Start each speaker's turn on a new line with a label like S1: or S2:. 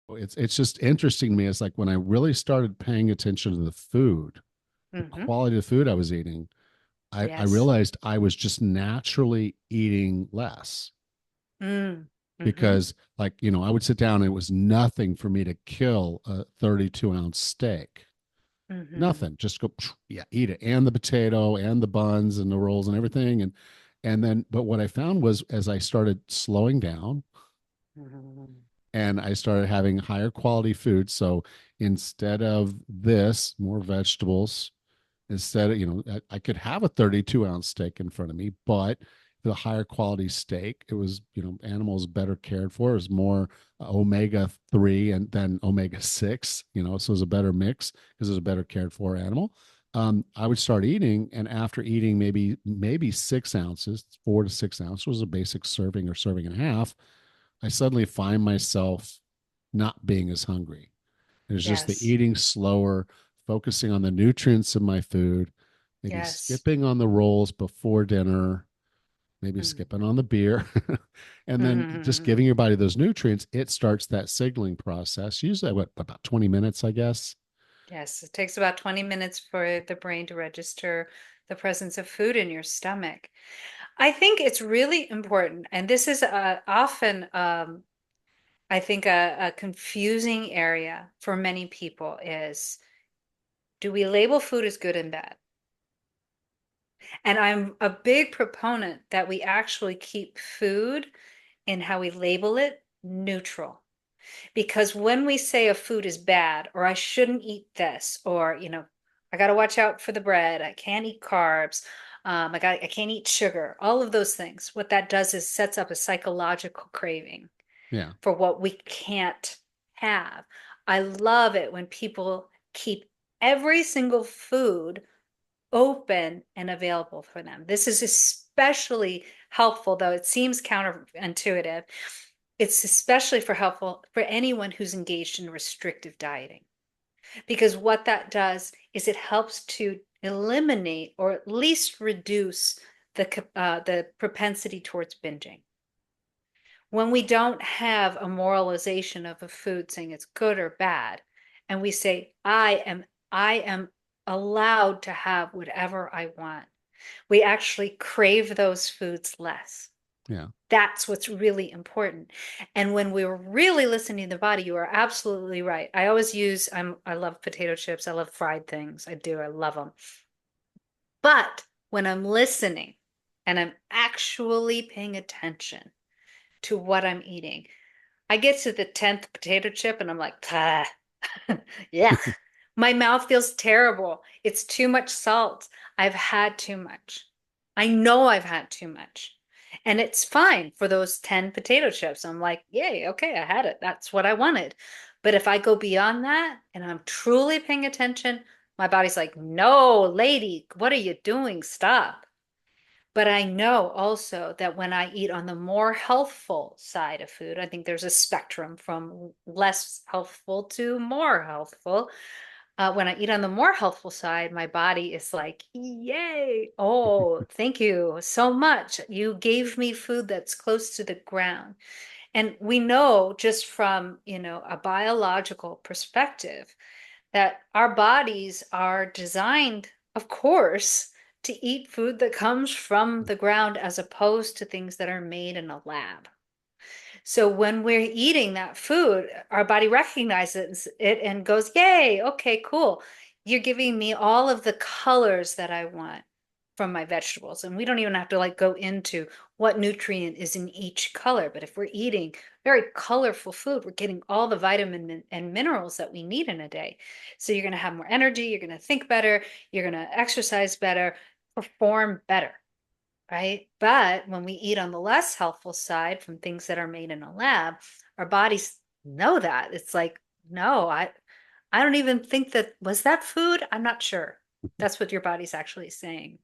S1: It's just interesting to me. It's like when I really started paying attention to the food, the
S2: Hmm.
S1: quality of food I was eating, I
S2: Yes.
S1: realized I was just naturally eating less
S2: Mm. Hmm.
S1: because, like, I would sit down and it was nothing for me to kill a 32-ounce steak.
S2: Hmm.
S1: Nothing. Just go, yeah, eat it. And the potato and the buns and the rolls and everything. And then, but what I found was as I started slowing down
S2: Hmm.
S1: and I started having higher quality food. So instead of this, more vegetables, instead of, I could have a 32-ounce steak in front of me, but the higher quality steak, it was, animals better cared for. It was more omega 3 and then omega 6, so it was a better mix because it was a better cared for animal. I would start eating, and after eating maybe 6 ounces, 4 to 6 ounces was a basic serving or serving and a half, I suddenly find myself not being as hungry. It's just the
S2: Yes.
S1: eating slower, focusing on the nutrients in my food, maybe
S2: Yes.
S1: skipping on the rolls before dinner, maybe skipping on the beer, and then just
S2: Hmm.
S1: giving your body those nutrients. It starts that signaling process. Usually, what, about 20 minutes, I guess.
S2: Yes, it takes about 20 minutes for the brain to register the presence of food in your stomach. I think it's really important, and this is often, I think, a confusing area for many people is, do we label food as good and bad? And I'm a big proponent that we actually keep food and how we label it neutral. Because when we say a food is bad, or I shouldn't eat this, or, I got to watch out for the bread, I can't eat carbs, I can't eat sugar, all of those things, what that does is sets up a psychological craving
S1: Yeah.
S2: for what we can't have. I love it when people keep every single food open and available for them. This is especially helpful, though it seems counterintuitive. It's especially helpful for anyone who's engaged in restrictive dieting, because what that does is it helps to eliminate or at least reduce the propensity towards binging. When we don't have a moralization of a food saying it's good or bad, and we say, I am allowed to have whatever I want, we actually crave those foods less.
S1: Yeah.
S2: That's what's really important. And when we're really listening to the body, you are absolutely right. I always use, I love potato chips. I love fried things. I do. I love them. But when I'm listening and I'm actually paying attention to what I'm eating, I get to the 10th potato chip and I'm like, ah, yuck. My mouth feels terrible. It's too much salt. I've had too much. I know I've had too much. And it's fine for those 10 potato chips. I'm like, yay, okay, I had it. That's what I wanted. But if I go beyond that and I'm truly paying attention, my body's like, no, lady, what are you doing? Stop. But I know also that when I eat on the more healthful side of food, I think there's a spectrum from less healthful to more healthful. When I eat on the more healthful side, my body is like, yay. Oh, thank you so much. You gave me food that's close to the ground. And we know just from, a biological perspective that our bodies are designed, of course, to eat food that comes from the ground as opposed to things that are made in a lab. So when we're eating that food, our body recognizes it and goes, yay, okay, cool. You're giving me all of the colors that I want from my vegetables. And we don't even have to like go into what nutrient is in each color. But if we're eating very colorful food, we're getting all the vitamin and minerals that we need in a day. So you're going to have more energy, you're going to think better, you're going to exercise better, perform better, right? But when we eat on the less healthful side from things that are made in a lab, our bodies know that. It's like, no, I don't even think that was that food. I'm not sure. That's what your body's actually saying.